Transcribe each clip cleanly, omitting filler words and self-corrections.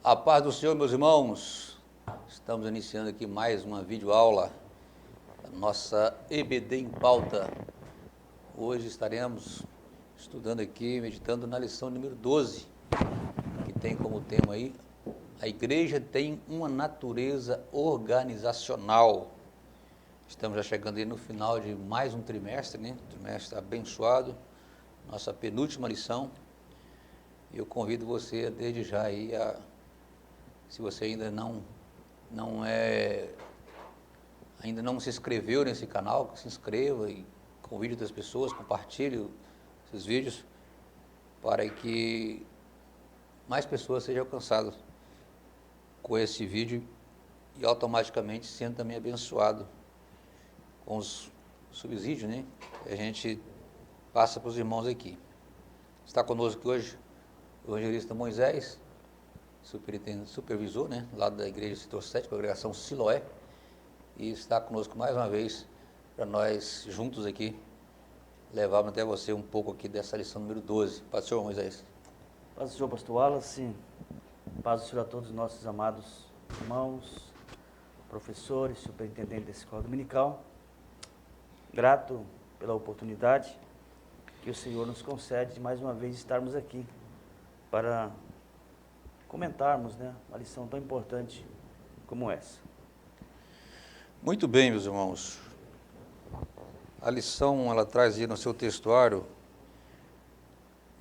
A paz do Senhor, meus irmãos. Estamos iniciando aqui mais uma videoaula da nossa EBD em Pauta. Hoje estaremos estudando aqui, meditando na lição número 12, que tem como tema aí, a igreja tem uma natureza organizacional. Estamos já chegando aí no final de mais um trimestre, né? Trimestre abençoado, nossa penúltima lição. Eu convido você desde já aí se você ainda não se inscreveu nesse canal, que se inscreva e convide outras pessoas, compartilhe esses vídeos para que mais pessoas sejam alcançadas com esse vídeo e automaticamente sendo também abençoado com os subsídios, né? Que a gente passa para os irmãos aqui. Está conosco aqui hoje o evangelista Moisés, supervisor, né, lá da igreja Setor 7, congregação Siloé, e está conosco mais uma vez para nós juntos aqui levarmos até você um pouco aqui dessa lição número 12. Paz do Senhor, Moisés. Paz do Senhor, pastor Wallace. Paz do Senhor a todos os nossos amados irmãos, professores, superintendente da escola dominical. Grato pela oportunidade que o Senhor nos concede de mais uma vez estarmos aqui para comentarmos, né, uma lição tão importante como essa. Muito bem, meus irmãos. A lição, ela traz aí no seu textuário,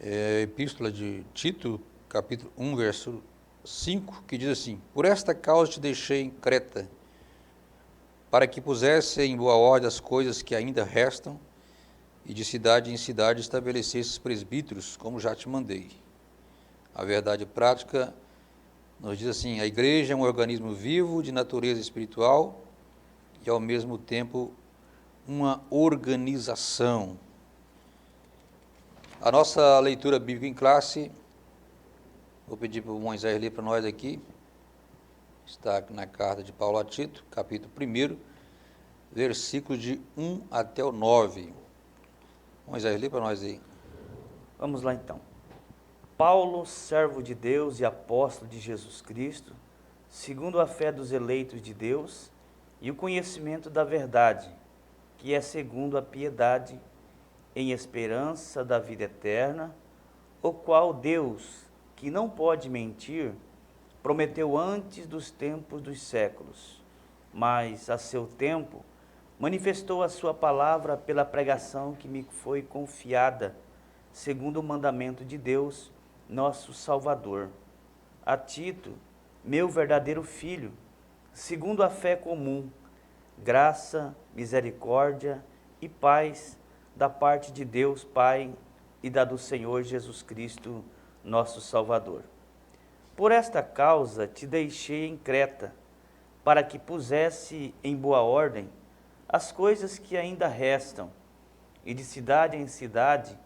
a epístola de Tito, capítulo 1, verso 5, que diz assim: Por esta causa te deixei em Creta, para que pusesse em boa ordem as coisas que ainda restam, e de cidade em cidade estabelecesses presbíteros, como já te mandei. A verdade prática nos diz assim: a igreja é um organismo vivo de natureza espiritual e, ao mesmo tempo, uma organização. A nossa leitura bíblica em classe, vou pedir para o Moisés ler para nós aqui, está na carta de Paulo a Tito, capítulo 1, versículos de 1 até o 9. Moisés, lê para nós aí. Vamos lá então. Paulo, servo de Deus e apóstolo de Jesus Cristo, segundo a fé dos eleitos de Deus e o conhecimento da verdade, que é segundo a piedade, em esperança da vida eterna, o qual Deus, que não pode mentir, prometeu antes dos tempos dos séculos, mas a seu tempo manifestou a sua palavra pela pregação que me foi confiada, segundo o mandamento de Deus, nosso Salvador. A Tito, meu verdadeiro filho, segundo a fé comum, graça, misericórdia e paz da parte de Deus Pai e da do Senhor Jesus Cristo, nosso Salvador. Por esta causa te deixei em Creta, para que pusesse em boa ordem as coisas que ainda restam, e de cidade em cidade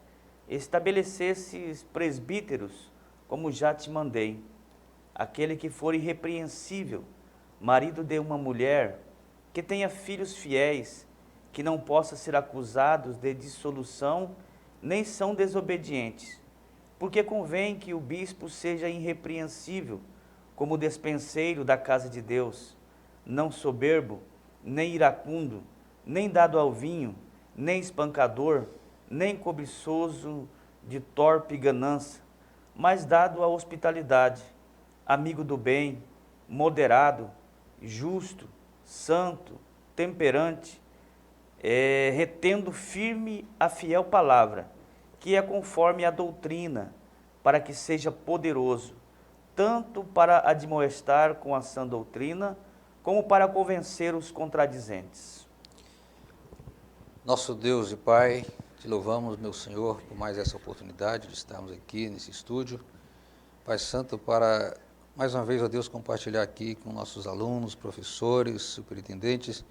estabelecesses presbíteros, como já te mandei. Aquele que for irrepreensível, marido de uma mulher, que tenha filhos fiéis, que não possa ser acusados de dissolução, nem são desobedientes, porque convém que o bispo seja irrepreensível, como despenseiro da casa de Deus, não soberbo, nem iracundo, nem dado ao vinho, nem espancador, nem cobiçoso de torpe ganância, mas dado à hospitalidade, amigo do bem, moderado, justo, santo, temperante, retendo firme a fiel palavra, que é conforme a doutrina, para que seja poderoso, tanto para admoestar com a sã doutrina, como para convencer os contradizentes. Nosso Deus e Pai, te louvamos, meu Senhor, por mais essa oportunidade de estarmos aqui nesse estúdio. Pai Santo, para mais uma vez, ó Deus, compartilhar aqui com nossos alunos, professores, superintendentes,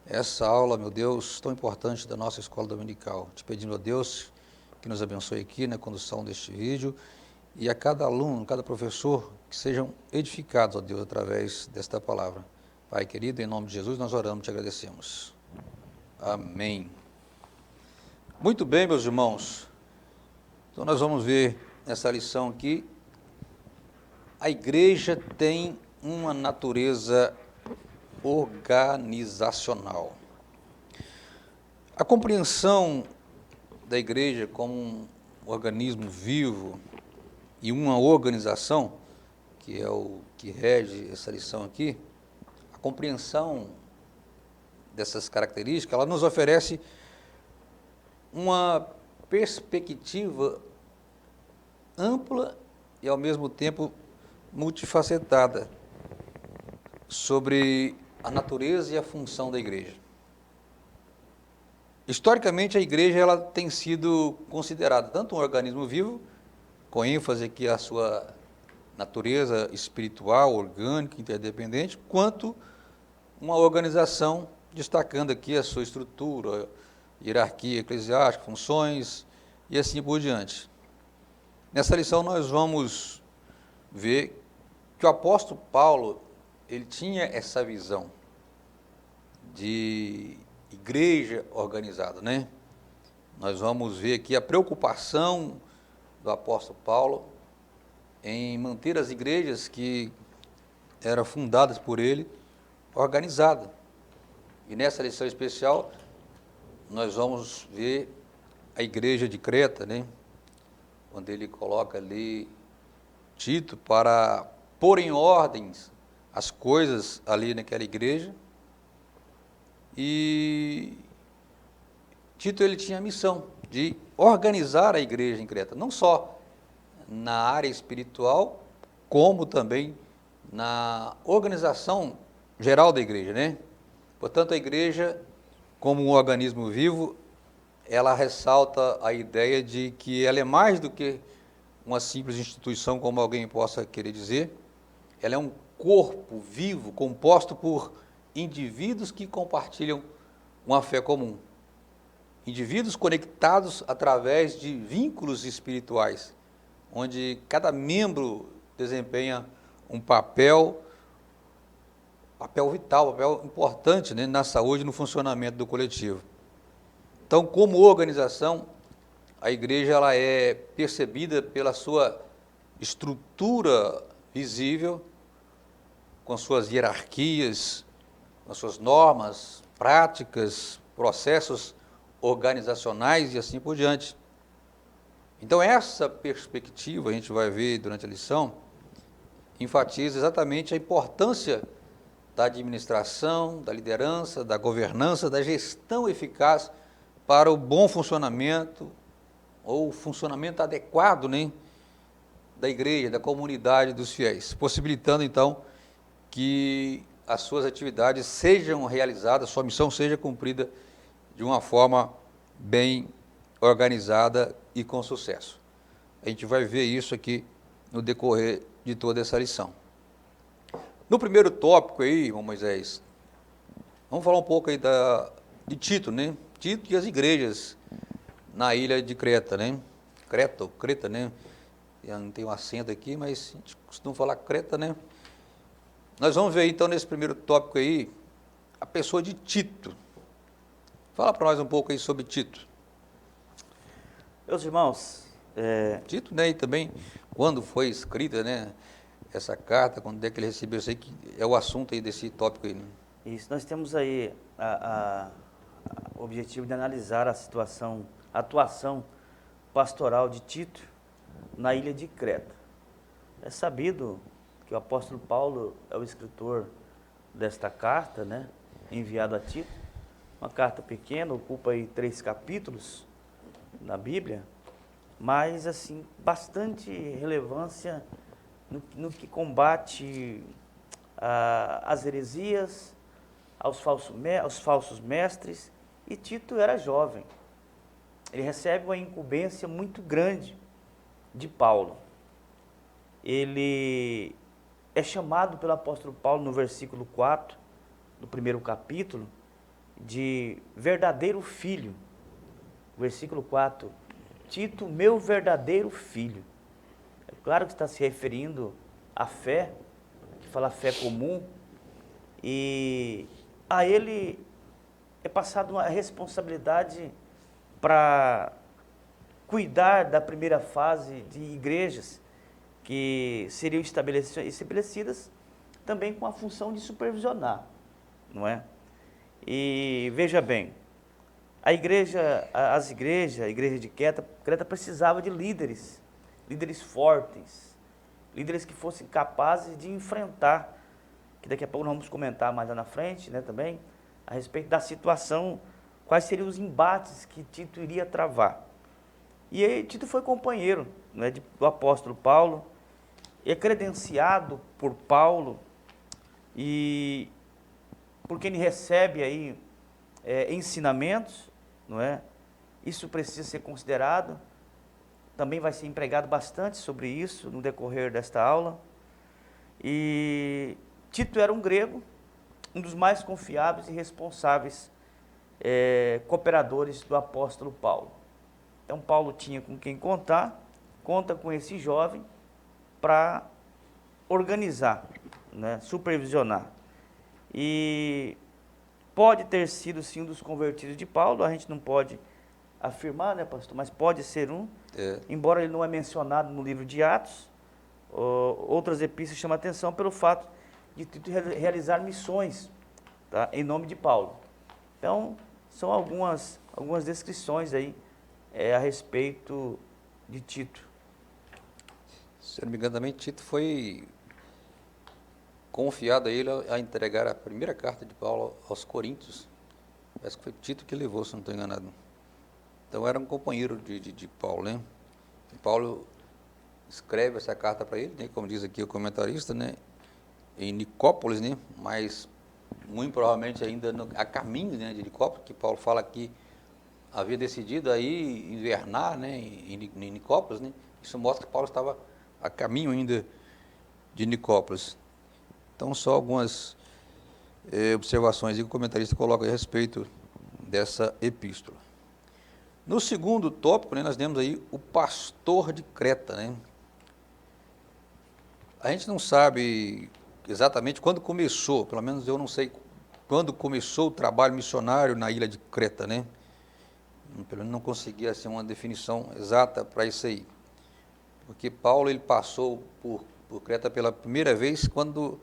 essa aula, meu Deus, tão importante da nossa escola dominical. Te pedindo, ó Deus, que nos abençoe aqui na condução deste vídeo e a cada aluno, cada professor, que sejam edificados, ó Deus, através desta palavra. Pai querido, em nome de Jesus, nós oramos e te agradecemos. Amém. Muito bem, meus irmãos. Então, nós vamos ver nessa lição aqui a igreja tem uma natureza organizacional. A compreensão da igreja como um organismo vivo e uma organização, que é o que rege essa lição aqui, a compreensão dessas características, ela nos oferece uma perspectiva ampla e, ao mesmo tempo, multifacetada sobre a natureza e a função da igreja. Historicamente, a igreja ela tem sido considerada tanto um organismo vivo, com ênfase aqui à sua natureza espiritual, orgânica, interdependente, quanto uma organização, destacando aqui a sua estrutura, hierarquia eclesiástica, funções e assim por diante. Nessa lição nós vamos ver que o apóstolo Paulo, ele tinha essa visão de igreja organizada, né? Nós vamos ver aqui a preocupação do apóstolo Paulo em manter as igrejas que eram fundadas por ele organizadas. E nessa lição especial, nós vamos ver a igreja de Creta, né? Onde ele coloca ali Tito para pôr em ordens as coisas ali naquela igreja. E Tito ele tinha a missão de organizar a igreja em Creta, não só na área espiritual, como também na organização geral da igreja, né? Portanto, a igreja, como um organismo vivo, ela ressalta a ideia de que ela é mais do que uma simples instituição, como alguém possa querer dizer. Ela é um corpo vivo, composto por indivíduos que compartilham uma fé comum. Indivíduos conectados através de vínculos espirituais, onde cada membro desempenha um papel vital, papel importante, né, na saúde e no funcionamento do coletivo. Então, como organização, a igreja ela é percebida pela sua estrutura visível, com suas hierarquias, com suas normas, práticas, processos organizacionais e assim por diante. Então, essa perspectiva, a gente vai ver durante a lição, enfatiza exatamente a importância da administração, da liderança, da governança, da gestão eficaz para o bom funcionamento ou funcionamento adequado, né, da igreja, da comunidade dos fiéis, possibilitando então que as suas atividades sejam realizadas, sua missão seja cumprida de uma forma bem organizada e com sucesso. A gente vai ver isso aqui no decorrer de toda essa lição. No primeiro tópico aí, irmão Moisés, vamos falar um pouco aí de Tito, né? Tito e as igrejas na ilha de Creta, né? Creta, né? Eu não tenho um acento aqui, mas a gente costuma falar Creta, né? Nós vamos ver então nesse primeiro tópico aí a pessoa de Tito. Fala para nós um pouco aí sobre Tito. Meus irmãos, Tito, né? E também quando foi escrita, né? Essa carta, quando é que ele recebeu isso aí, que é o assunto aí desse tópico aí, né? isso, nós temos aí o objetivo de analisar a atuação pastoral de Tito na ilha de Creta. É sabido que o apóstolo Paulo é o escritor desta carta, né, enviada a Tito. Uma carta pequena, ocupa aí 3 capítulos na Bíblia, mas assim, bastante relevância no que combate as heresias, aos falsos mestres, e Tito era jovem. Ele recebe uma incumbência muito grande de Paulo. Ele é chamado pelo apóstolo Paulo no versículo 4, do primeiro capítulo, de verdadeiro filho. Versículo 4, Tito, meu verdadeiro filho. É claro que está se referindo à fé, que fala fé comum, e a ele é passada uma responsabilidade para cuidar da primeira fase de igrejas que seriam estabelecidas também com a função de supervisionar, não é? E veja bem, a igreja de Creta precisava de líderes fortes, líderes que fossem capazes de enfrentar, que daqui a pouco nós vamos comentar mais lá na frente, né, também, a respeito da situação, quais seriam os embates que Tito iria travar. E aí Tito foi companheiro, né, do apóstolo Paulo, é credenciado por Paulo, e porque ele recebe aí ensinamentos, não é? Isso precisa ser considerado. Também vai ser empregado bastante sobre isso no decorrer desta aula. E Tito era um grego, um dos mais confiáveis e responsáveis cooperadores do apóstolo Paulo. Então Paulo tinha com quem conta com esse jovem para organizar, né, supervisionar. E pode ter sido sim um dos convertidos de Paulo, a gente não pode afirmar, né, pastor, mas pode ser um, embora ele não é mencionado no livro de Atos. Outras epístolas chamam a atenção pelo fato de Tito realizar missões, tá, em nome de Paulo. Então, são algumas descrições aí a respeito de Tito. Se eu não me engano, também Tito foi confiado a ele a entregar a primeira carta de Paulo aos Coríntios. Parece que foi Tito que levou, se não estou enganado. Então era um companheiro de Paulo, né? E Paulo escreve essa carta para ele, né? Como diz aqui o comentarista, né? Em Nicópolis, né? Mas muito provavelmente ainda a caminho, né, de Nicópolis, que Paulo fala que havia decidido aí invernar, né, em Nicópolis, né? Isso mostra que Paulo estava a caminho ainda de Nicópolis. Então, só algumas observações que o comentarista coloca a respeito dessa epístola. No segundo tópico, né, nós temos aí o pastor de Creta, né? A gente não sabe exatamente quando começou, pelo menos eu não sei quando começou o trabalho missionário na ilha de Creta, né? Pelo menos não consegui assim, uma definição exata para isso aí. Porque Paulo ele passou por Creta pela primeira vez quando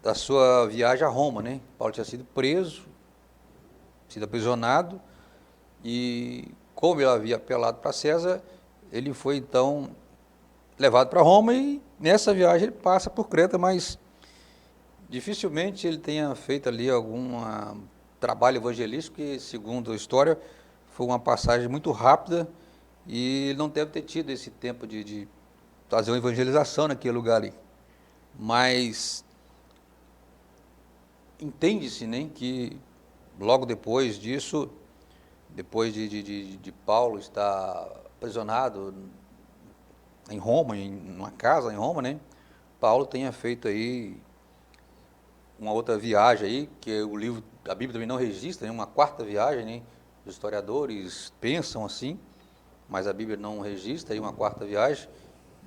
da sua viagem a Roma, né? Paulo tinha sido preso, sido aprisionado, e como ele havia apelado para César, ele foi então levado para Roma, e nessa viagem ele passa por Creta, mas dificilmente ele tenha feito ali algum trabalho evangelístico, que segundo a história foi uma passagem muito rápida, e ele não deve ter tido esse tempo de fazer uma evangelização naquele lugar ali. Mas entende-se, né, que logo depois disso, depois de Paulo estar aprisionado em Roma, em uma casa em Roma, né, Paulo tenha feito aí uma outra viagem aí, que a Bíblia também não registra, né, uma quarta viagem, né, os historiadores pensam assim, mas a Bíblia não registra aí uma quarta viagem.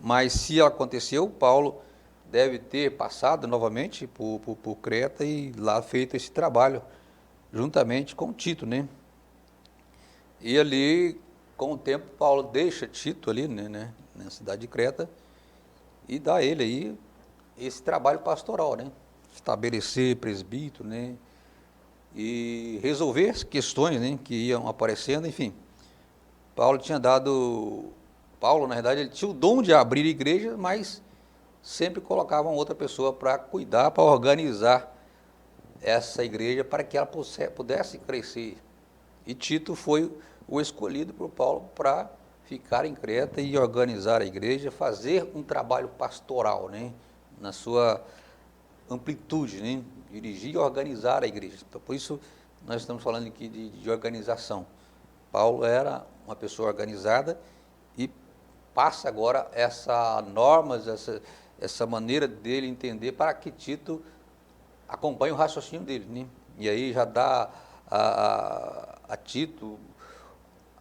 Mas se aconteceu, Paulo deve ter passado novamente por Creta e lá feito esse trabalho, juntamente com Tito, né? E ali, com o tempo, Paulo deixa Tito ali, né, na cidade de Creta, e dá a ele aí esse trabalho pastoral, né? Estabelecer presbítero, né? E resolver as questões, né, que iam aparecendo, enfim. Paulo, na verdade, ele tinha o dom de abrir igreja, mas sempre colocavam outra pessoa para cuidar, para organizar essa igreja, para que ela pudesse crescer. E Tito foi o escolhido por Paulo para ficar em Creta e organizar a igreja, fazer um trabalho pastoral, né, na sua amplitude, né, dirigir e organizar a igreja. Então, por isso, nós estamos falando aqui de organização. Paulo era uma pessoa organizada e passa agora essas normas, essa maneira dele entender para que Tito acompanhe o raciocínio dele, né? E aí já dá a Tito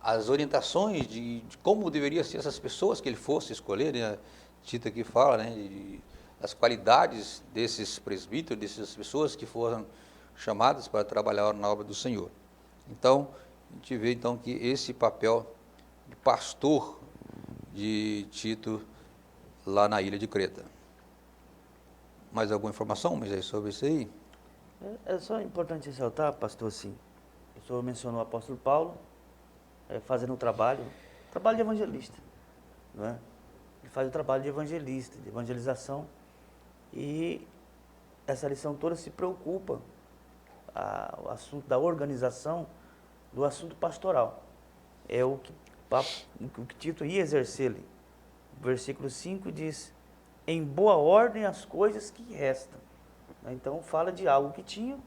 as orientações de como deveriam ser essas pessoas que ele fosse escolher, né? Tito aqui fala, né, as qualidades desses presbíteros, dessas pessoas que foram chamadas para trabalhar na obra do Senhor. Então, a gente vê então que esse papel de pastor de Tito lá na ilha de Creta. Mais alguma informação, Moisés, sobre isso aí? É só importante ressaltar, pastor, assim, o senhor mencionou o apóstolo Paulo, fazendo um trabalho de evangelista, não é? Ele faz o trabalho de evangelista, de evangelização, e essa lição toda se preocupa o assunto da organização do assunto pastoral. É o que Tito ia exercer ali. O versículo 5 diz: em boa ordem as coisas que restam. Então fala de algo que tinha,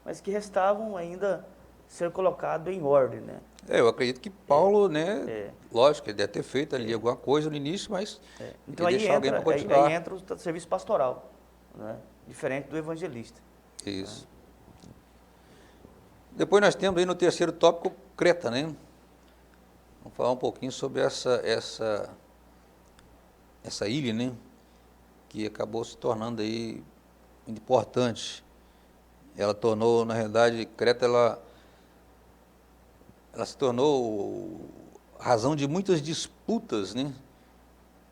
mas que restavam ainda ser colocado em ordem, né? Eu acredito que Paulo, né, lógico, ele deve ter feito ali alguma coisa no início, mas Então ele aí deixar alguém para entra, continuar. aí entra o serviço pastoral, né? Diferente do evangelista. Isso. Depois nós temos aí no terceiro tópico Creta, né? Vamos falar um pouquinho sobre essa ilha, né? Que acabou se tornando aí muito importante. Ela tornou, na realidade, Creta, ela se tornou razão de muitas disputas, né?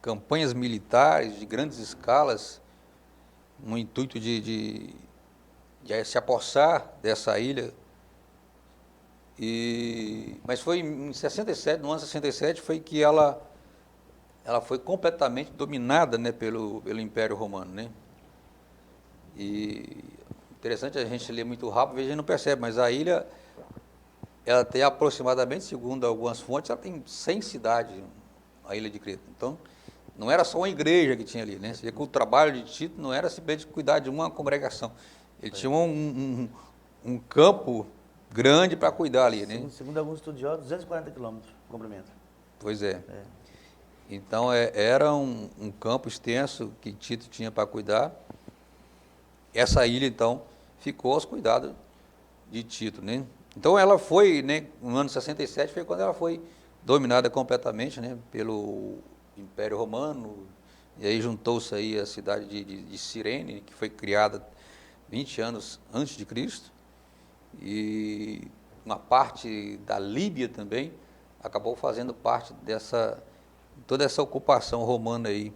Campanhas militares de grandes escalas, no intuito de se apossar dessa ilha. Mas foi em 67, no ano 67, foi que ela foi completamente dominada, né, pelo Império Romano, né? E interessante, a gente lê muito rápido, a gente não percebe, mas a ilha, ela tem aproximadamente, segundo algumas fontes, ela tem 100 cidades, a ilha de Creta. Então, não era só uma igreja que tinha ali, né? Você vê que o trabalho de Tito não era simplesmente cuidar de uma congregação. Ele tinha um campo grande para cuidar ali, né? Segundo alguns estudiosos, 240 quilômetros de comprimento. Pois é. Então, era um campo extenso que Tito tinha para cuidar. Essa ilha, então, ficou aos cuidados de Tito, né? Então, ela foi, né, no ano 67, foi quando ela foi dominada completamente, né, pelo Império Romano, e aí juntou-se aí a cidade de Cirene, que foi criada 20 anos antes de Cristo, e uma parte da Líbia também acabou fazendo parte toda essa ocupação romana aí,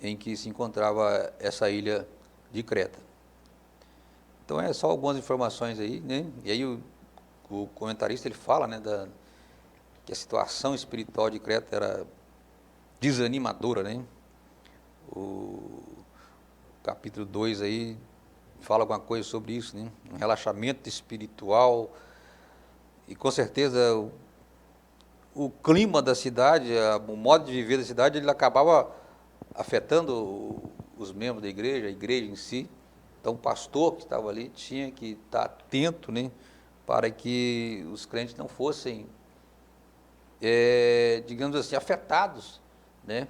em que se encontrava essa ilha de Creta. Então, é só algumas informações aí, né? E aí o comentarista, ele fala, né, que a situação espiritual de Creta era desanimadora, né? O capítulo 2 aí fala alguma coisa sobre isso, né? Um relaxamento espiritual, e com certeza o clima da cidade, o modo de viver da cidade, ele acabava afetando os membros da igreja, a igreja em si. Então, o pastor que estava ali tinha que estar atento, né, para que os crentes não fossem, digamos assim, afetados, né,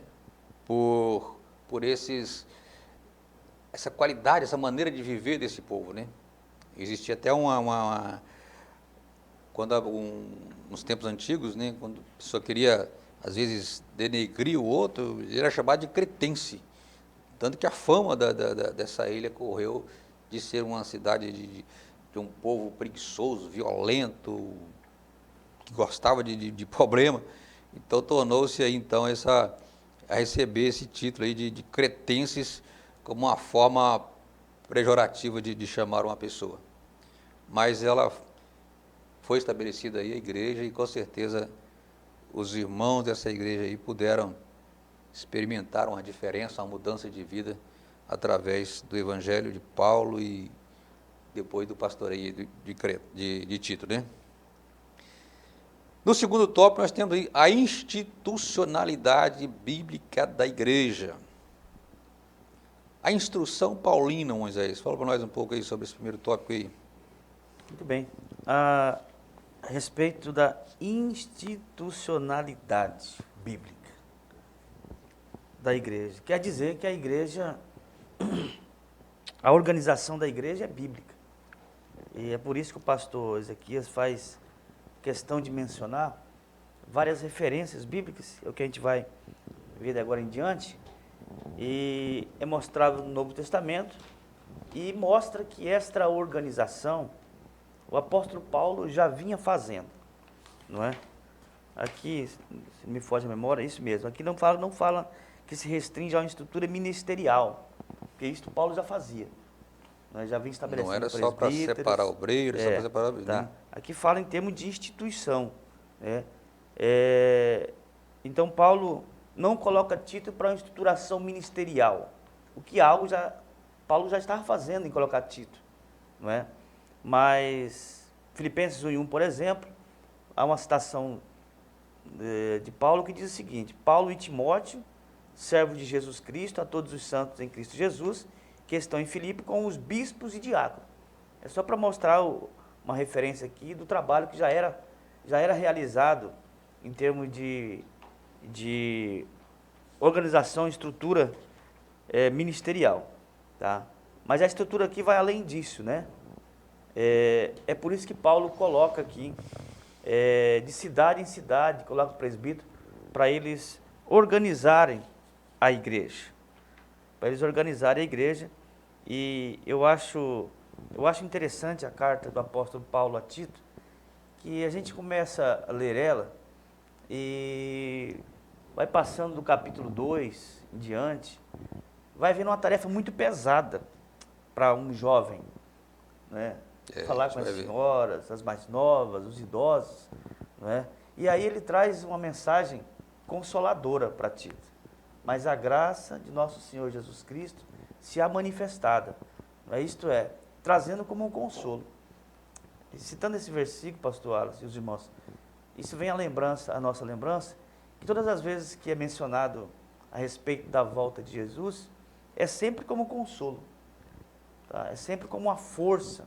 por essa qualidade, essa maneira de viver desse povo, né. Existia até quando nos tempos antigos, né, quando a pessoa queria, às vezes, denegrir o outro, ele era chamado de cretense. Tanto que a fama dessa ilha correu de ser uma cidade de um povo preguiçoso, violento, que gostava de problema. Então, tornou-se aí, então, a receber esse título aí de cretenses como uma forma pejorativa de chamar uma pessoa. Mas ela foi estabelecida aí, a igreja, e com certeza os irmãos dessa igreja aí puderam experimentar uma diferença, uma mudança de vida através do evangelho de Paulo e depois do pastoreio de Tito, né? No segundo tópico, nós temos aí a institucionalidade bíblica da igreja. A instrução paulina, Moisés. Fala para nós um pouco aí sobre esse primeiro tópico aí. Muito bem. A respeito da institucionalidade bíblica da igreja. Quer dizer que a igreja, a organização da igreja é bíblica. E é por isso que o pastor Ezequias faz questão de mencionar várias referências bíblicas, é o que a gente vai ver de agora em diante, e é mostrado no Novo Testamento, e mostra que esta organização o apóstolo Paulo já vinha fazendo, não é? Aqui, se me foge a memória, é isso mesmo, aqui não fala que se restringe a uma estrutura ministerial, porque isso Paulo já fazia. Nós já vinha estabelecendo Não era só para separar obreiros, só para separar... Tá. Né? Aqui fala em termos de instituição. Né? Então, Paulo não coloca Tito para uma estruturação ministerial, o que Paulo já estava fazendo em colocar Tito. Não é? Mas, Filipenses 1:1, por exemplo, há uma citação de Paulo que diz o seguinte: Paulo e Timóteo, servo de Jesus Cristo, a todos os santos em Cristo Jesus, que estão em Filipe com os bispos e diáconos. É só para mostrar uma referência aqui do trabalho que já era realizado em termos de organização e estrutura ministerial. Tá? Mas a estrutura aqui vai além disso, né? É por isso que Paulo coloca aqui, de cidade em cidade, coloca o presbítero, para eles organizarem a igreja. Para eles organizarem a igreja. E eu acho interessante a carta do apóstolo Paulo a Tito, que a gente começa a ler ela e vai passando do capítulo 2 em diante, vai vendo uma tarefa muito pesada para um jovem, né? Falar com as senhoras, as mais novas, os idosos, né? E aí ele traz uma mensagem consoladora para Tito. Mas a graça de nosso Senhor Jesus Cristo se há manifestada, isto é, trazendo como um consolo. E citando esse versículo, pastor Wallace e os irmãos, isso vem à nossa lembrança, que todas as vezes que é mencionado a respeito da volta de Jesus, é sempre como consolo, tá? É sempre como uma força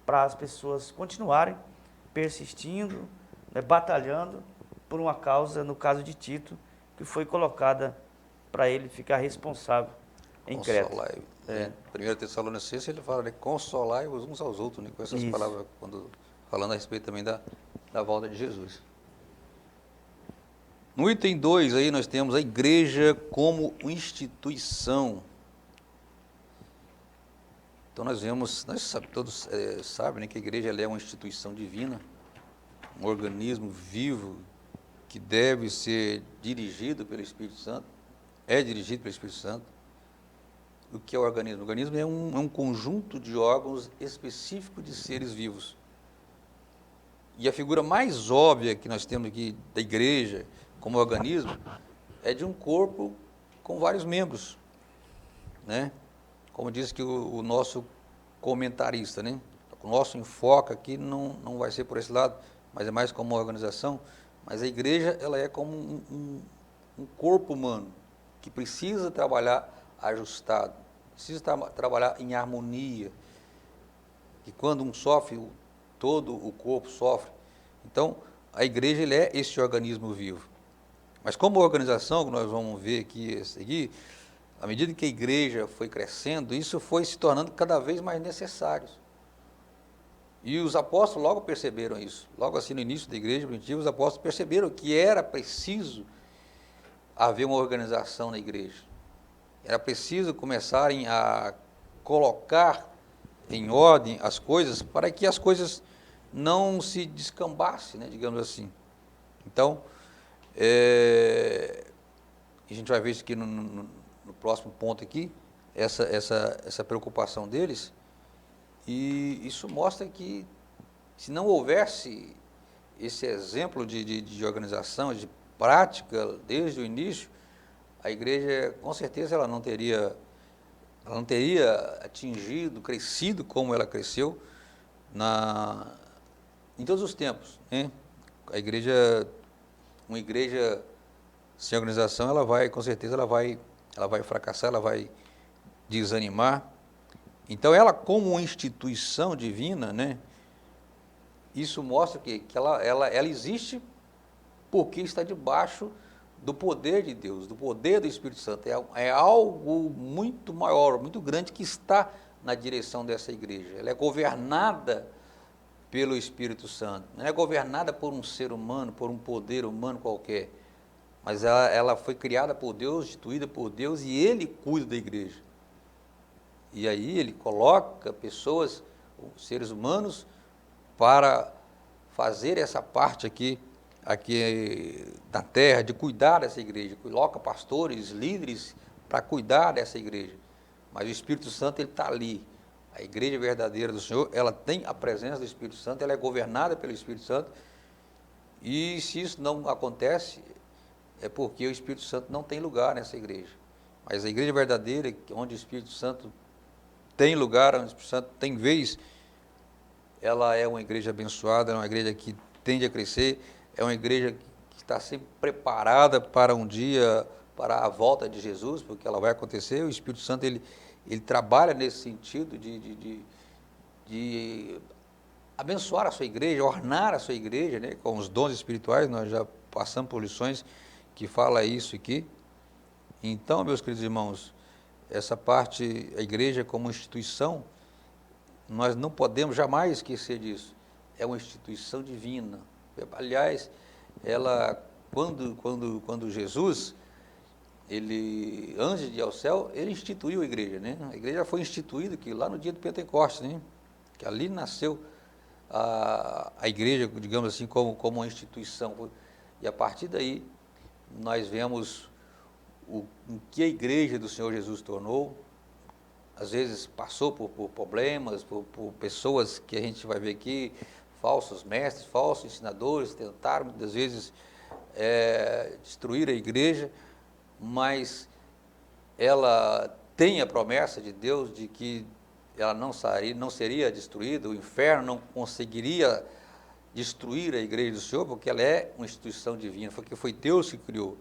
para as pessoas continuarem persistindo, né, batalhando por uma causa, no caso de Tito, que foi colocada para ele ficar responsável em Creta. Em 1 Tessalonicenses ele fala, né, consolai-vos uns aos outros, né, com essas palavras, falando a respeito também da volta de Jesus. No item 2 aí nós temos a igreja como instituição. Então nós todos sabem, né, que a igreja ela é uma instituição divina, um organismo vivo que deve ser dirigido pelo Espírito Santo, é dirigido pelo Espírito Santo. O que é o organismo? O organismo é um conjunto de órgãos específicos de seres vivos. E a figura mais óbvia que nós temos aqui da igreja como organismo é de um corpo com vários membros, né? Como disse que o nosso comentarista, né? O nosso enfoque aqui não vai ser por esse lado, mas é mais como uma organização. Mas a igreja ela é como um corpo humano que precisa trabalhar ajustado, precisa trabalhar em harmonia, que quando um sofre, todo o corpo sofre. Então, a igreja ele é esse organismo vivo. Mas como organização, que nós vamos ver aqui a seguir, à medida que a igreja foi crescendo, isso foi se tornando cada vez mais necessário. E os apóstolos logo perceberam isso. Logo assim, no início da igreja primitiva, os apóstolos perceberam que era preciso haver uma organização na igreja. Era preciso começarem a colocar em ordem as coisas para que as coisas não se descambassem, né, digamos assim. Então, a gente vai ver isso aqui no próximo ponto aqui, essa preocupação deles, e isso mostra que se não houvesse esse exemplo de organização, de prática desde o início, a igreja, com certeza, ela não teria atingido, crescido como ela cresceu em todos os tempos, né? Uma igreja sem organização, com certeza, ela vai fracassar, ela vai desanimar. Então, ela como uma instituição divina, né? Isso mostra que ela existe porque está debaixo do poder de Deus, do poder do Espírito Santo. É algo muito maior, muito grande que está na direção dessa igreja. Ela é governada pelo Espírito Santo, não é governada por um ser humano, por um poder humano qualquer, mas ela foi criada por Deus, instituída por Deus, e Ele cuida da igreja. E aí Ele coloca pessoas, seres humanos, para fazer essa parte aqui aqui na terra, de cuidar dessa igreja, coloca pastores, líderes para cuidar dessa igreja, mas o Espírito Santo ele está ali. A igreja verdadeira do Senhor, ela tem a presença do Espírito Santo, ela é governada pelo Espírito Santo, e se isso não acontece, é porque o Espírito Santo não tem lugar nessa igreja. Mas a igreja verdadeira, onde o Espírito Santo tem lugar, onde o Espírito Santo tem vez, ela é uma igreja abençoada, é uma igreja que tende a crescer, é uma igreja que está sempre preparada para um dia, para a volta de Jesus, porque ela vai acontecer. O Espírito Santo ele trabalha nesse sentido de abençoar a sua igreja, ornar a sua igreja, né, com os dons espirituais. Nós já passamos por lições que fala isso aqui. Então, meus queridos irmãos, essa parte, a igreja como instituição, nós não podemos jamais esquecer disso. É uma instituição divina. Aliás, ela, quando Jesus, ele, antes de ir ao céu, ele instituiu a igreja, né? A igreja foi instituída que lá no dia do Pentecostes, né? Que ali nasceu a igreja, digamos assim, como uma instituição. E a partir daí, nós vemos o que a igreja do Senhor Jesus tornou. Às vezes passou por problemas, por pessoas que a gente vai ver aqui, falsos mestres, falsos ensinadores, tentaram muitas vezes destruir a igreja, mas ela tem a promessa de Deus de que ela não seria destruída, o inferno não conseguiria destruir a igreja do Senhor, porque ela é uma instituição divina, porque foi Deus que criou.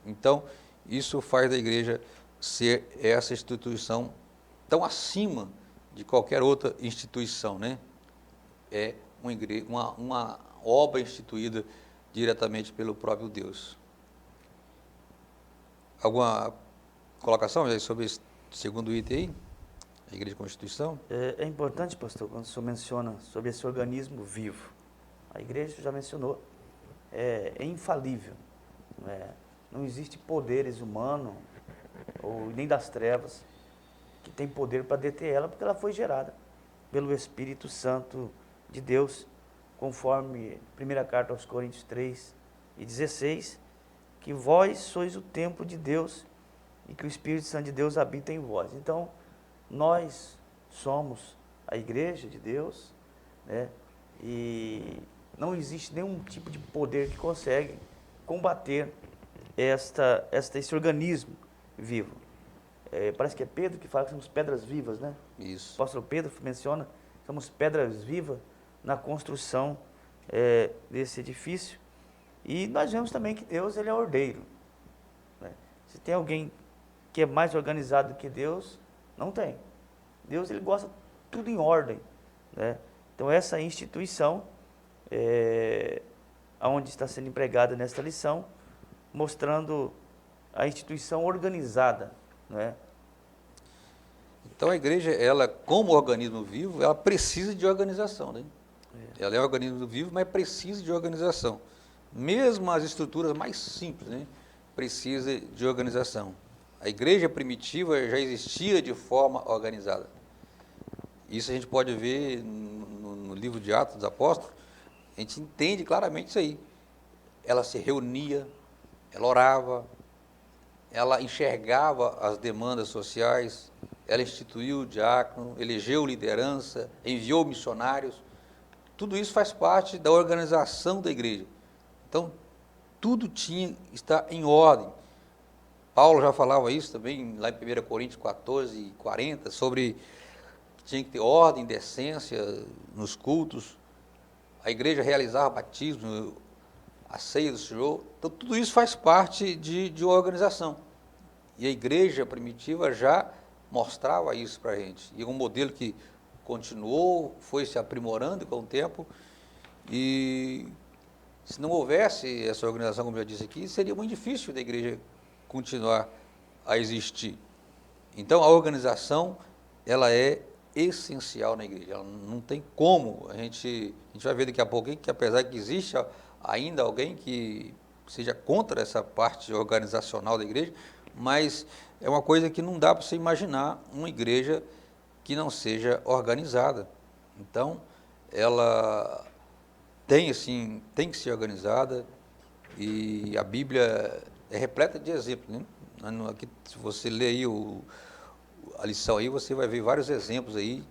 Então, isso faz da igreja ser essa instituição tão acima de qualquer outra instituição, né? É uma obra instituída diretamente pelo próprio Deus. Alguma colocação sobre esse segundo item aí? A igreja como instituição? É importante, pastor, quando o senhor menciona sobre esse organismo vivo. A igreja já mencionou, é infalível. Não existe poderes humanos ou nem das trevas que tem poder para deter ela, porque ela foi gerada pelo Espírito Santo de Deus, conforme 1 carta aos Coríntios 3:16, que vós sois o templo de Deus e que o Espírito Santo de Deus habita em vós. Então, nós somos a igreja de Deus, né? E não existe nenhum tipo de poder que consegue combater esse organismo vivo. Parece que é Pedro que fala que somos pedras vivas, né? Isso. O apóstolo Pedro menciona que somos pedras vivas na construção desse edifício. E nós vemos também que Deus ele é ordeiro, né? Se tem alguém que é mais organizado do que Deus, não tem. Deus ele gosta tudo em ordem, né? Então essa instituição, onde está sendo empregada nesta lição, mostrando a instituição organizada, né? Então a igreja, ela como organismo vivo, ela precisa de organização, né? Ela é um organismo vivo, mas precisa de organização. Mesmo as estruturas mais simples, né, precisa de organização. A igreja primitiva já existia de forma organizada. Isso a gente pode ver no livro de Atos dos Apóstolos. A gente entende claramente isso aí. Ela se reunia, ela orava, ela enxergava as demandas sociais, ela instituiu o diácono, elegeu liderança, enviou missionários. Tudo isso faz parte da organização da igreja. Então, tudo está em ordem. Paulo já falava isso também, lá em 1 Coríntios 14:40, sobre que tinha que ter ordem, decência nos cultos. A igreja realizava batismo, a ceia do Senhor. Então, tudo isso faz parte de uma organização. E a igreja primitiva já mostrava isso para a gente. E um modelo que continuou, foi se aprimorando com o tempo. E se não houvesse essa organização, como eu já disse aqui, seria muito difícil da igreja continuar a existir. Então, a organização, ela é essencial na igreja. Ela não tem como. A gente vai ver daqui a pouco que, apesar que existe ainda alguém que seja contra essa parte organizacional da igreja, mas é uma coisa que não dá para você imaginar uma igreja que não seja organizada. Então, ela tem que ser organizada, E a Bíblia é repleta de exemplos, né? Aqui, se você ler aí a lição aí, você vai ver vários exemplos aí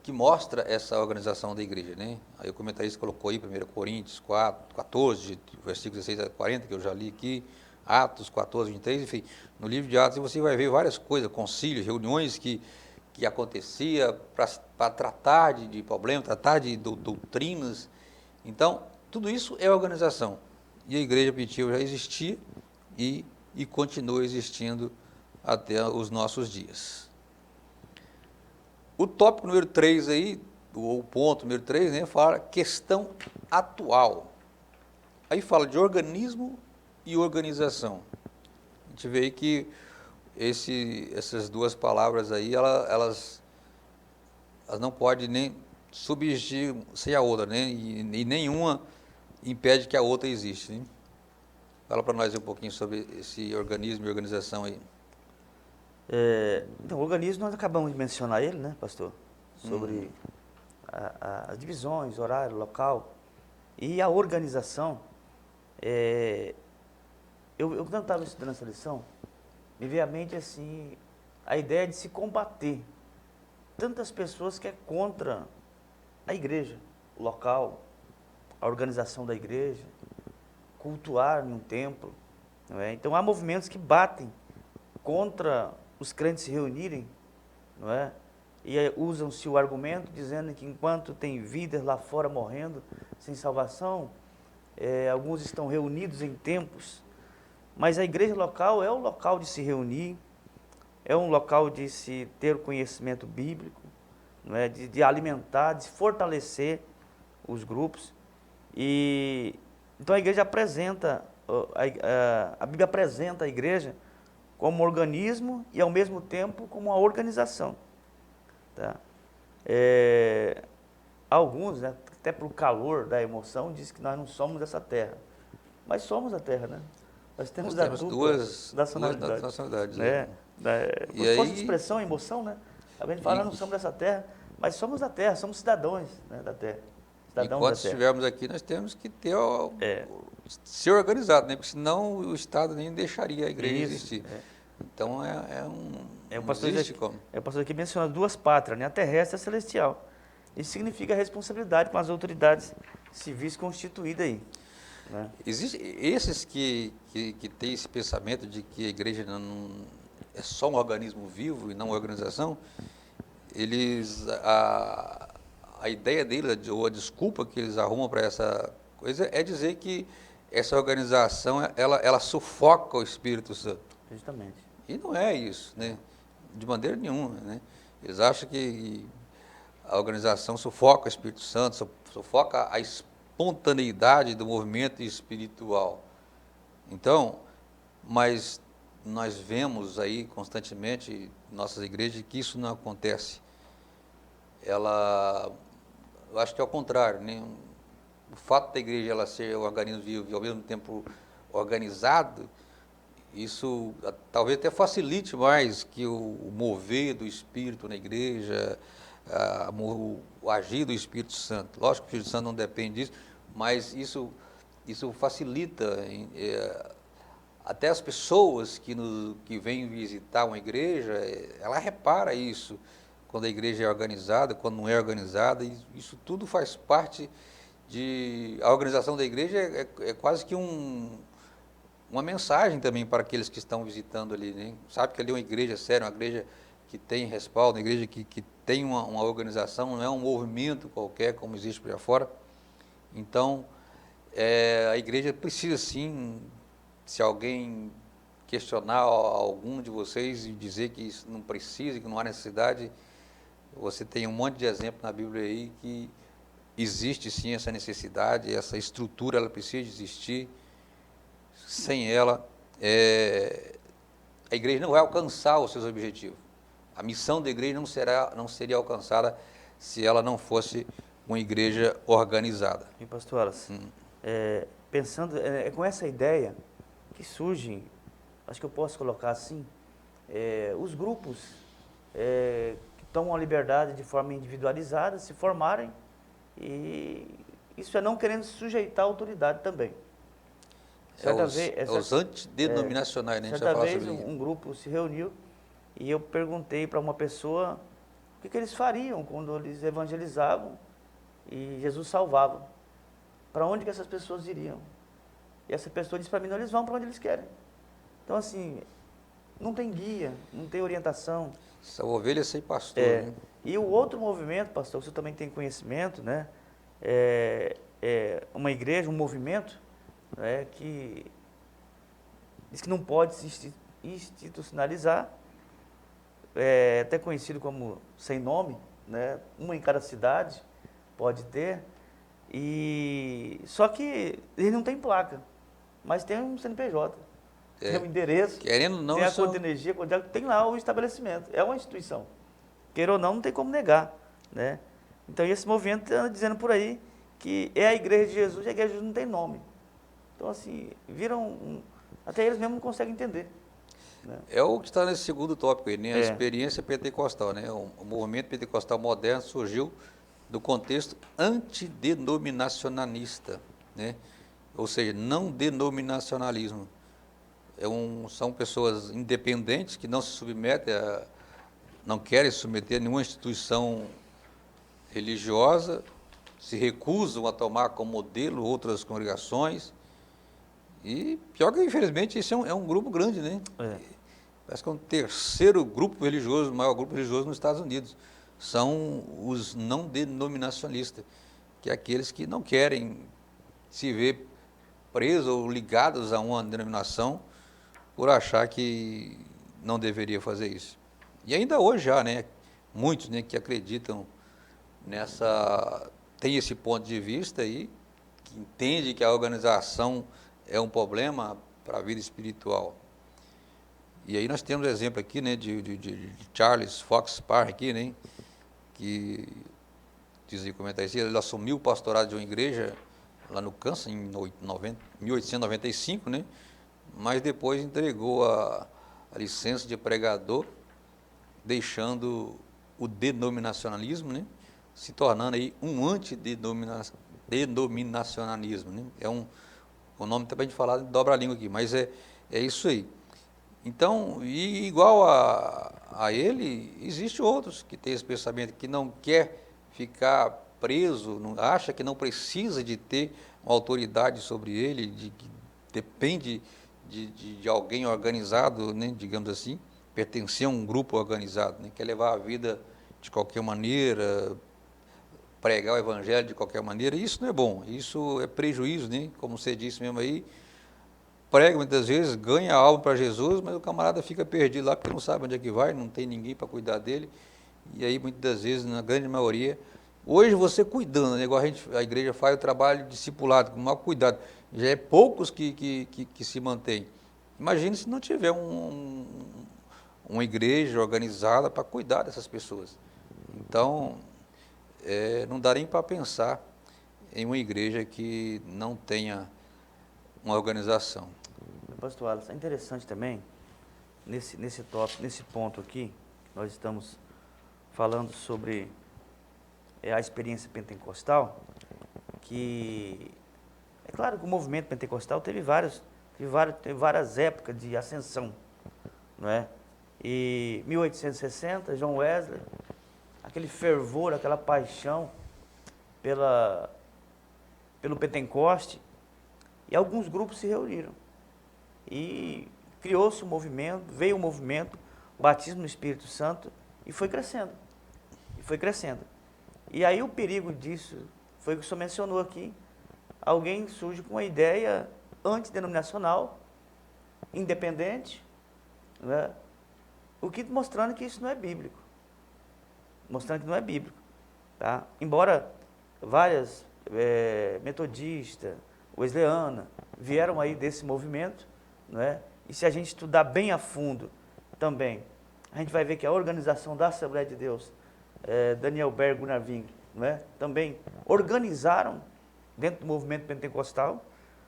que mostra essa organização da igreja, né? Aí o comentarista colocou aí 1 Coríntios 4, 14, versículo 16 a 40, que eu já li aqui, Atos 14, 23, enfim, no livro de Atos você vai ver várias coisas, concílios, reuniões que acontecia para tratar de problemas, tratar de doutrinas. Então, tudo isso é organização. E a igreja primitiva já existia e continua existindo até os nossos dias. O tópico número 3 aí, ou o ponto número 3, né, fala questão atual. Aí fala de organismo e organização. A gente vê aí que essas duas palavras aí, elas não podem nem subsistir sem a outra, né? E nenhuma impede que a outra exista. Né? Fala para nós um pouquinho sobre esse organismo e organização aí. Então, o organismo, nós acabamos de mencionar ele, né, pastor? Sobre as divisões, horário, local. E a organização, eu quando estava estudando essa lição, me veio à mente assim, a ideia de se combater tantas pessoas que é contra a igreja, o local, a organização da igreja, cultuar em um templo. Não é? Então há movimentos que batem contra os crentes se reunirem, não é? E usam-se o argumento dizendo que enquanto tem vidas lá fora morrendo sem salvação, alguns estão reunidos em templos, mas a igreja local é o local de se reunir, é um local de se ter o conhecimento bíblico, não é? De alimentar, de fortalecer os grupos. E então a igreja apresenta, a Bíblia apresenta a igreja como um organismo e ao mesmo tempo como uma organização. Tá? Alguns, né, até pelo calor da emoção, dizem que nós não somos dessa terra. Mas somos a terra, né? Nós temos duas nacionalidades. nacionalidades. Né? E Por força aí, de expressão, emoção, né? A gente fala, nós não somos dessa terra, mas somos da terra, somos cidadãos, né, da terra. Cidadãos enquanto da terra. estivermos aqui, nós temos que ser organizado, né? Porque senão o Estado nem deixaria a igreja existir. Então O não existe como. pastor aqui menciona duas pátrias, né? A terrestre e a celestial. Isso significa responsabilidade com as autoridades civis constituídas aí. Né? Existe esses que têm esse pensamento de que a igreja não é só um organismo vivo e não uma organização, a ideia deles, ou a desculpa que eles arrumam para essa coisa é dizer que essa organização ela sufoca o Espírito Santo. Justamente. E não é isso, né? De maneira nenhuma, né? Eles acham que a organização sufoca o Espírito Santo, sufoca a espontaneidade do movimento espiritual. Então, mas nós vemos aí constantemente em nossas igrejas que isso não acontece. Eu acho que é o contrário, né? O fato da igreja ela ser um organismo vivo e ao mesmo tempo organizado, isso talvez até facilite mais que o mover do Espírito na igreja, o agir do Espírito Santo. Lógico que o Espírito Santo não depende disso, mas isso facilita até as pessoas que vêm visitar uma igreja, ela repara isso, quando a igreja é organizada, quando não é organizada, isso tudo faz parte a organização da igreja é quase que uma mensagem também para aqueles que estão visitando ali, né? Sabe que ali é uma igreja séria, uma igreja que tem respaldo, uma igreja que tem uma organização, não é um movimento qualquer como existe por aí fora. Então, a igreja precisa sim, se alguém questionar algum de vocês e dizer que isso não precisa, que não há necessidade, você tem um monte de exemplo na Bíblia aí que existe sim essa necessidade, essa estrutura ela precisa existir. Sem ela, a igreja não vai alcançar os seus objetivos. A missão da igreja não seria alcançada se ela não fosse uma igreja organizada. E pastor Wallace, pensando, com essa ideia que surge, acho que eu posso colocar assim, os grupos que tomam a liberdade de forma individualizada se formarem, e isso é não querendo sujeitar a autoridade também. Os antidenominacionais, né? A gente certa vai falar vez sobre um grupo se reuniu e eu perguntei para uma pessoa o que eles fariam quando eles evangelizavam e Jesus salvava. Para onde que essas pessoas iriam? E essa pessoa disse para mim, não, eles vão para onde eles querem. Então, assim, não tem guia, não tem orientação. essa ovelha sem pastor, né? E o outro movimento, pastor, você também tem conhecimento, né? Uma igreja, um movimento, né, que diz que não pode se institucionalizar, até conhecido como sem nome, né? Uma em cada cidade pode ter. E só que ele não tem placa, mas tem um CNPJ, tem um endereço, Querendo ou não, tem a conta de energia, tem lá o estabelecimento, é uma instituição. Queira ou não tem como negar, né? Então esse movimento está dizendo por aí que é a igreja de Jesus e a igreja de Jesus não tem nome. Então assim, até eles mesmos não conseguem entender. Né? É o que está nesse segundo tópico aí, né? A experiência pentecostal, né? O movimento pentecostal moderno surgiu do contexto antidenominacionalista, né? Ou seja, não denominacionalismo. São pessoas independentes que não se submetem não querem se submeter a nenhuma instituição religiosa, se recusam a tomar como modelo outras congregações. E pior que, infelizmente, isso é um grupo grande, né? Parece que é o terceiro grupo religioso, o maior grupo religioso nos Estados Unidos. São os não denominacionalistas, que é aqueles que não querem se ver presos ou ligados a uma denominação por achar que não deveria fazer isso. E ainda hoje já, né, muitos, né, que acreditam tem esse ponto de vista aí, que entende que a organização é um problema para a vida espiritual. E aí nós temos exemplo aqui, né, de Charles Fox Parr aqui, né, que dizia comentar isso, ele assumiu o pastorado de uma igreja lá no Kansas em 1895, né, mas depois entregou a licença de pregador, deixando o denominacionalismo, né, se tornando aí um antidenominacionalismo, né? O nome também de falar dobra a língua aqui, mas é isso aí. Então, e igual a ele, existe outros que têm esse pensamento, que não quer ficar preso, acha que não precisa de ter uma autoridade sobre ele, que depende de alguém organizado, né, digamos assim, pertencer a um grupo organizado, né, quer levar a vida de qualquer maneira, pregar o evangelho de qualquer maneira. Isso não é bom, isso é prejuízo, né, como você disse mesmo aí, prega muitas vezes, ganha a alma para Jesus, mas o camarada fica perdido lá porque não sabe onde é que vai, não tem ninguém para cuidar dele, e aí muitas das vezes, na grande maioria, hoje você cuidando, né, igual a igreja faz o trabalho discipulado, com maior cuidado, já é poucos que se mantêm. Imagine se não tiver uma igreja organizada para cuidar dessas pessoas. Então, não dá nem para pensar em uma igreja que não tenha uma organização. Pastor Alisson, é interessante também, nesse ponto aqui, nós estamos falando sobre a experiência pentecostal, que é claro que o movimento pentecostal teve várias épocas de ascensão, não é? E 1860, John Wesley, aquele fervor, aquela paixão pelo Pentecoste, e alguns grupos se reuniram. E criou-se um movimento, veio um movimento, o batismo no Espírito Santo, e foi crescendo. E aí o perigo disso foi o que o senhor mencionou aqui. Alguém surge com uma ideia antidenominacional, independente, né? Mostrando que isso não é bíblico. Tá? Embora várias metodistas, wesleyana, vieram aí desse movimento, né? E se a gente estudar bem a fundo também, a gente vai ver que a organização da Assembleia de Deus, Daniel Berg, Gunnar Ving, né? Também organizaram dentro do movimento pentecostal,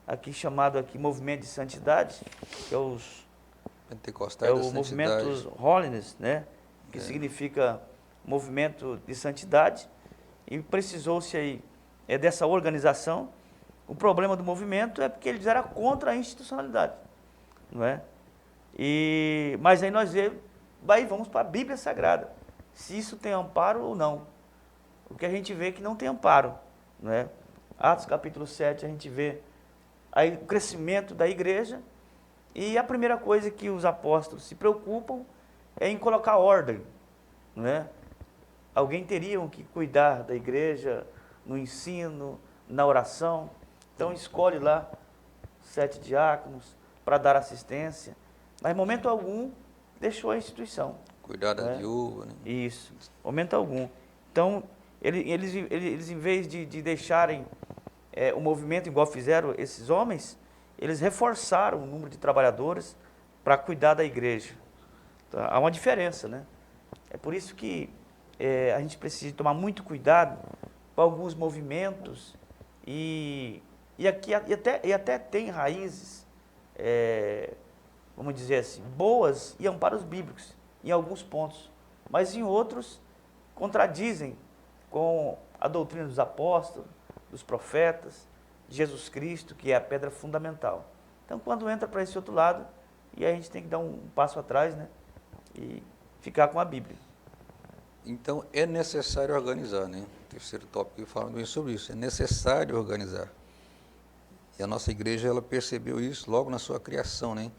aqui chamado Movimento de Santidade, que é o movimento Holiness, né? Que significa movimento de santidade, e precisou-se aí dessa organização, O problema do movimento é porque eles eram contra a institucionalidade, não é? Mas aí vamos para a Bíblia Sagrada, se isso tem amparo ou não. O que a gente vê é que não tem amparo, não é? Atos capítulo 7, a gente vê aí o crescimento da igreja, e a primeira coisa que os apóstolos se preocupam é em colocar ordem, não é? Alguém teria que cuidar da igreja no ensino, na oração. Então escolhe lá 7 diáconos para dar assistência, mas em momento algum deixou a instituição. Cuidar da viúva, né? Isso, momento algum. Então, eles em vez de deixarem o movimento igual fizeram esses homens, eles reforçaram o número de trabalhadores para cuidar da igreja. Tá? Há uma diferença, né? É por isso que a gente precisa tomar muito cuidado com alguns movimentos e até tem raízes, vamos dizer assim, boas e amparos bíblicos em alguns pontos, mas em outros contradizem com a doutrina dos apóstolos, dos profetas, de Jesus Cristo, que é a pedra fundamental. Então, quando entra para esse outro lado, e aí a gente tem que dar um passo atrás, né, e ficar com a Bíblia. Então, é necessário organizar, né? O terceiro tópico que fala bem sobre isso. É necessário organizar. E a nossa igreja, ela percebeu isso logo na sua criação, né?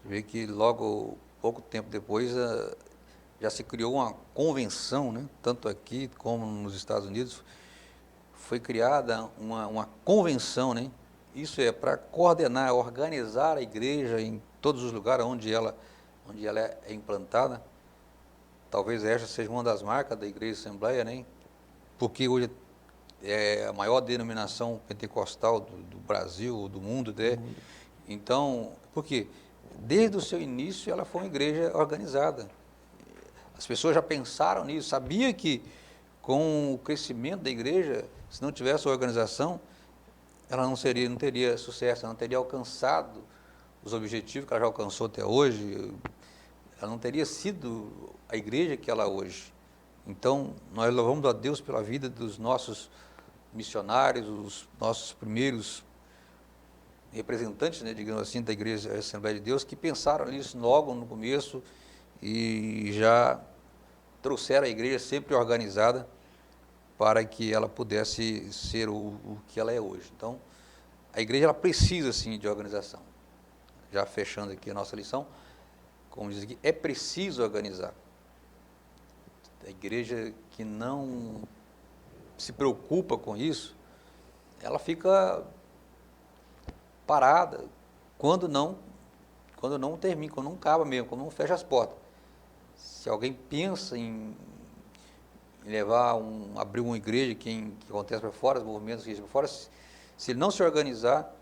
Vê que logo, pouco tempo depois, já se criou uma convenção, né? Tanto aqui como nos Estados Unidos, foi criada uma convenção, né? Isso é para coordenar, organizar a igreja em todos os lugares onde ela é implantada. Talvez esta seja uma das marcas da Igreja Assembleia, né? Porque hoje é a maior denominação pentecostal do Brasil, do mundo, né? Então, porque desde o seu início ela foi uma igreja organizada. As pessoas já pensaram nisso, sabia que com o crescimento da igreja, se não tivesse organização, ela não teria sucesso, ela não teria alcançado os objetivos que ela já alcançou até hoje, ela não teria sido a igreja que ela é hoje. Então, nós louvamos a Deus pela vida dos nossos missionários, os nossos primeiros representantes, né, digamos assim, da Igreja Assembleia de Deus, que pensaram nisso logo no começo e já trouxeram a igreja sempre organizada para que ela pudesse ser o que ela é hoje. Então, a igreja ela precisa, sim, de organização. Já fechando aqui a nossa lição, como diz aqui, é preciso organizar. A igreja que não se preocupa com isso, ela fica parada quando não termina, quando não acaba mesmo, quando não fecha as portas. Se alguém pensa em abrir uma igreja que acontece para fora, os movimentos que para fora, se ele não se organizar,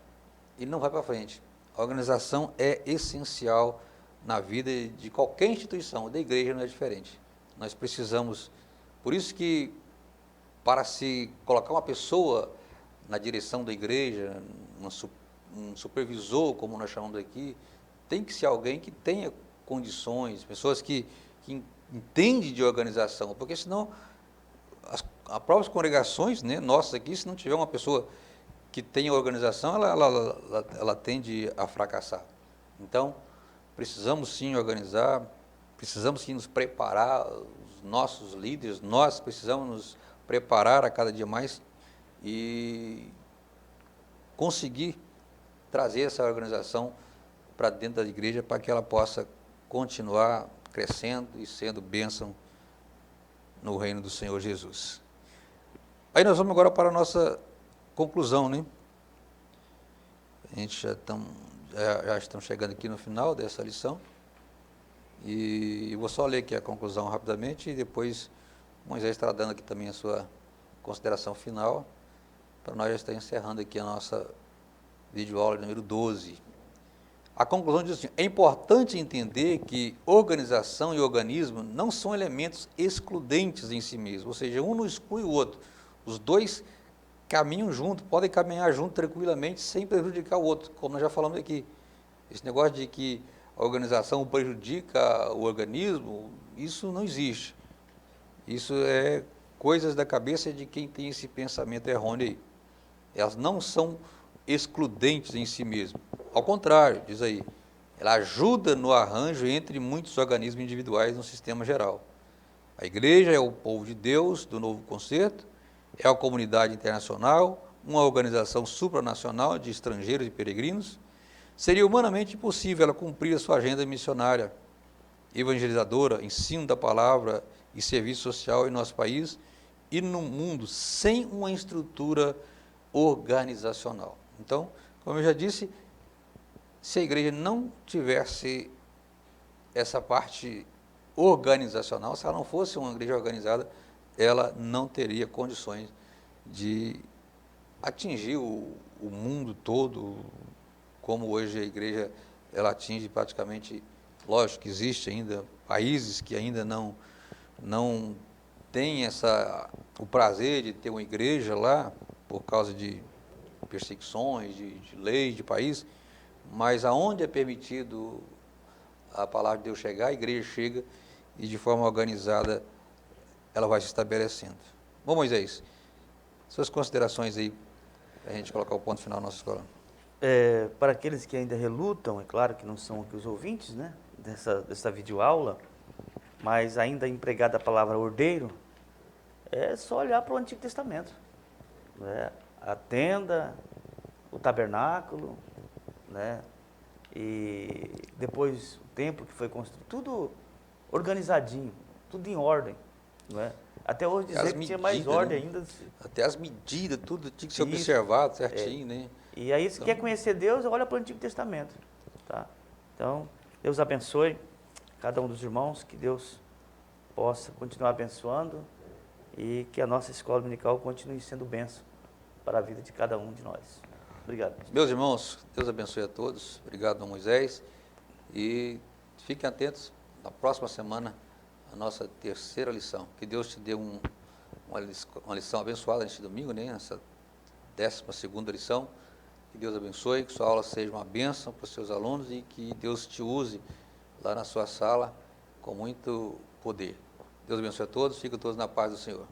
ele não vai para frente. A organização é essencial na vida de qualquer instituição, da igreja não é diferente. Nós precisamos, por isso que para se colocar uma pessoa na direção da igreja, um supervisor, como nós chamamos aqui, tem que ser alguém que tenha condições, pessoas que entendem de organização, porque senão as próprias congregações, né, nossas aqui, se não tiver uma pessoa que tenha organização, ela tende a fracassar. Então, precisamos sim organizar, precisamos sim nos preparar, os nossos líderes, nós precisamos nos preparar a cada dia mais e conseguir trazer essa organização para dentro da igreja para que ela possa continuar crescendo e sendo bênção no reino do Senhor Jesus. Aí nós vamos agora para a nossa conclusão, né? A gente já estamos chegando aqui no final dessa lição e eu vou só ler aqui a conclusão rapidamente e depois Moisés estará dando aqui também a sua consideração final para nós já estar encerrando aqui a nossa videoaula número 12. A conclusão diz assim: é importante entender que organização e organismo não são elementos excludentes em si mesmos, ou seja, um não exclui o outro. Os dois caminham juntos, podem caminhar juntos tranquilamente, sem prejudicar o outro, como nós já falamos aqui. Esse negócio de que a organização prejudica o organismo, isso não existe. Isso é coisas da cabeça de quem tem esse pensamento errôneo aí. elas não são excludentes em si mesmas. Ao contrário, diz aí, ela ajuda no arranjo entre muitos organismos individuais no sistema geral. A igreja é o povo de Deus do novo concerto, é a comunidade internacional, uma organização supranacional de estrangeiros e peregrinos. Seria humanamente impossível ela cumprir a sua agenda missionária, evangelizadora, ensino da palavra e serviço social em nosso país e no mundo sem uma estrutura organizacional. Então, como eu já disse, se a igreja não tivesse essa parte organizacional, se ela não fosse uma igreja organizada, ela não teria condições de atingir o mundo todo, como hoje a igreja ela atinge praticamente. Lógico que existe ainda países que ainda não têm o prazer de ter uma igreja lá, por causa de perseguições, de leis de país, mas aonde é permitido a palavra de Deus chegar, a igreja chega e de forma organizada ela vai se estabelecendo. Bom, Moisés, suas considerações aí, para a gente colocar o ponto final da nossa escola. Para aqueles que ainda relutam, é claro que não são aqui os ouvintes, né, dessa videoaula, mas ainda empregada a palavra ordeiro, é só olhar para o Antigo Testamento. Né? A tenda, o tabernáculo, né? E depois o templo que foi construído, tudo organizadinho, tudo em ordem. Né? Até hoje dizer que tinha mais ordem, né? Ainda. Até as medidas, tudo tinha que ser observado certinho, né? E aí, se quer conhecer Deus, olha para o Antigo Testamento. Tá? Então, Deus abençoe cada um dos irmãos, que Deus possa continuar abençoando e que a nossa escola dominical continue sendo bênção para a vida de cada um de nós. Obrigado. Meus irmãos, Deus abençoe a todos. Obrigado, Moisés. E fiquem atentos, na próxima semana, a nossa terceira lição. Que Deus te dê uma lição abençoada neste domingo, né? Essa 12ª lição. Que Deus abençoe, que sua aula seja uma bênção para os seus alunos e que Deus te use lá na sua sala com muito poder. Deus abençoe a todos, fiquem todos na paz do Senhor.